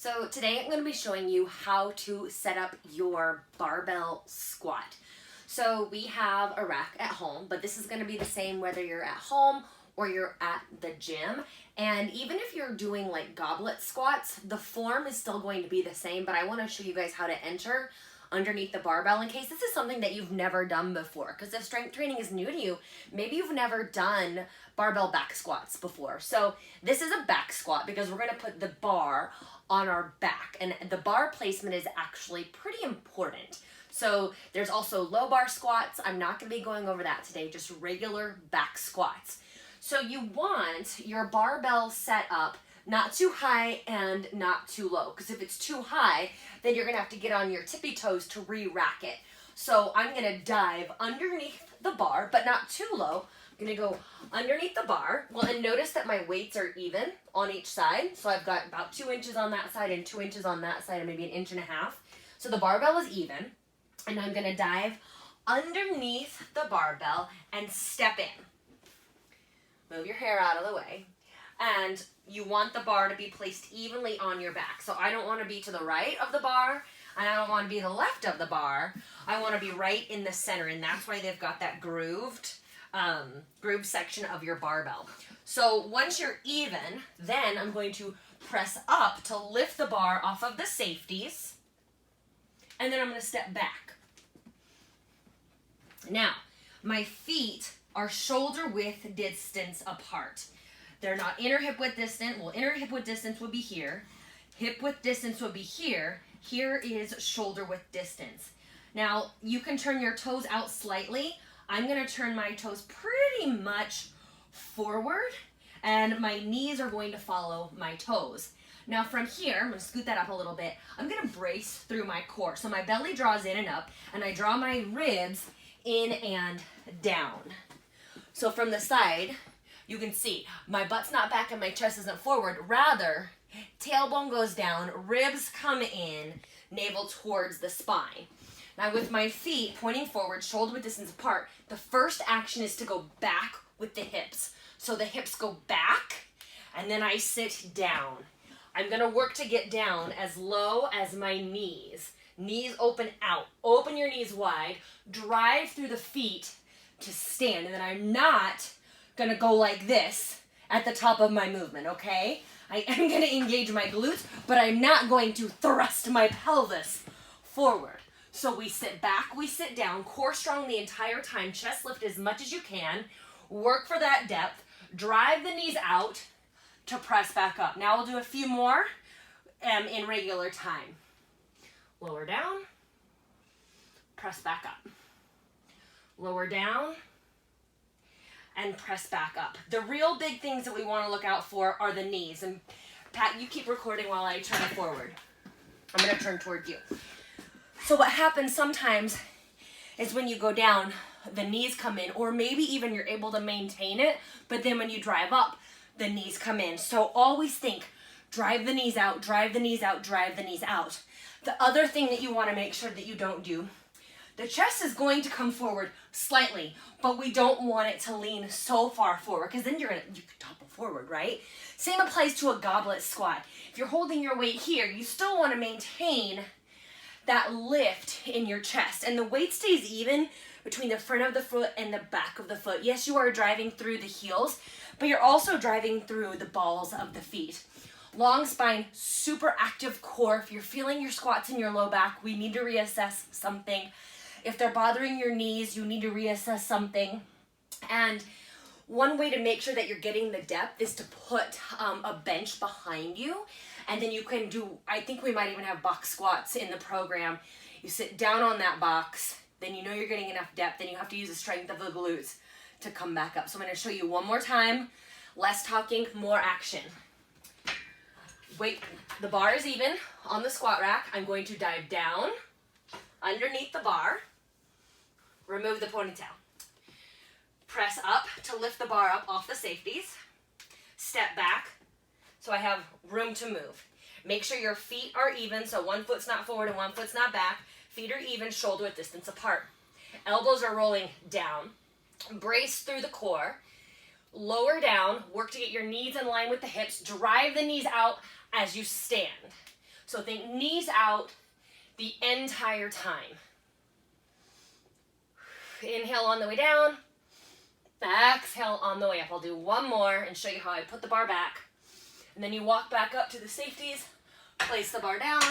So today I'm going to be showing you how to set up your barbell squat. So we have a rack at home, but this is going to be the same whether you're at home or you're at the gym. And even if you're doing like goblet squats, the form is still going to be the same, but I want to show you guys how to enter underneath the barbell in case this is something that you've never done before. Because if strength training is new to you, maybe you've never done barbell back squats before. So this is a back squat because we're going to put the bar on our back, and the bar placement is actually pretty important. So there's also low bar squats. I'm not going to be going over that today, just regular back squats. So you want your barbell set up not too high and not too low, because if it's too high, then you're going to have to get on your tippy toes to re-rack it. So I'm going to dive underneath the bar, but not too low. I'm going to go underneath the bar. Well, and notice that my weights are even on each side. So I've got about 2 inches on that side and 2 inches on that side, and maybe 1.5 inches. So the barbell is even. And I'm going to dive underneath the barbell and step in. Move your hair out of the way. And you want the bar to be placed evenly on your back. So I don't want to be to the right of the bar, and I don't want to be to the left of the bar. I want to be right in the center, and that's why they've got that grooved section of your barbell. So once you're even, then I'm going to press up to lift the bar off of the safeties, and then I'm going to step back. Now, my feet are shoulder width distance apart. They're not inner hip width distance. Well, inner hip width distance would be here. Hip width distance would be here. Here is shoulder width distance. Now, you can turn your toes out slightly. I'm going to turn my toes pretty much forward, and my knees are going to follow my toes. Now from here, I'm going to scoot that up a little bit. I'm going to brace through my core. So my belly draws in and up, and I draw my ribs in and down. So from the side, you can see my butt's not back and my chest isn't forward. Rather, tailbone goes down, ribs come in, navel towards the spine. Now with my feet pointing forward, shoulder width distance apart, the first action is to go back with the hips. So the hips go back, and then I sit down. I'm going to work to get down as low as my knees. Knees open out. Open your knees wide. Drive through the feet to stand. And then I'm not going to go like this at the top of my movement, okay? I am going to engage my glutes, but I'm not going to thrust my pelvis forward. So we sit back, we sit down, core strong the entire time, chest lift as much as you can, work for that depth, drive the knees out to press back up. Now we'll do a few more in regular time. Lower down, press back up. Lower down, and press back up. The real big things that we want to look out for are the knees. And Pat, you keep recording while I turn forward. I'm going to turn toward you. So what happens sometimes is when you go down, the knees come in, or maybe even you're able to maintain it, but then when you drive up, the knees come in. So always think, drive the knees out, drive the knees out, drive the knees out. The other thing that you want to make sure that you don't do, the chest is going to come forward slightly, but we don't want it to lean so far forward, because then you could topple forward, right? Same applies to a goblet squat. If you're holding your weight here, you still want to maintain that lift in your chest, and the weight stays even between the front of the foot and the back of the foot. Yes, you are driving through the heels, but you're also driving through the balls of the feet. Long spine, super active core. If you're feeling your squats in your low back, we need to reassess something. If they're bothering your knees, you need to reassess something. And one way to make sure that you're getting the depth is to put a bench behind you. And then you can do, I think we might even have box squats in the program. You sit down on that box, then you know you're getting enough depth, then you have to use the strength of the glutes to come back up. So I'm going to show you one more time. Less talking, more action. Wait, the bar is even on the squat rack. I'm going to dive down underneath the bar. Remove the ponytail. Press up to lift the bar up off the safeties. Step back so I have room to move. Make sure your feet are even, so one foot's not forward and one foot's not back. Feet are even, shoulder width distance apart. Elbows are rolling down. Brace through the core. Lower down, work to get your knees in line with the hips. Drive the knees out as you stand. So think knees out the entire time. Inhale on the way down. Exhale on the way up. I'll do one more and show you how I put the bar back. And then you walk back up to the safeties, place the bar down,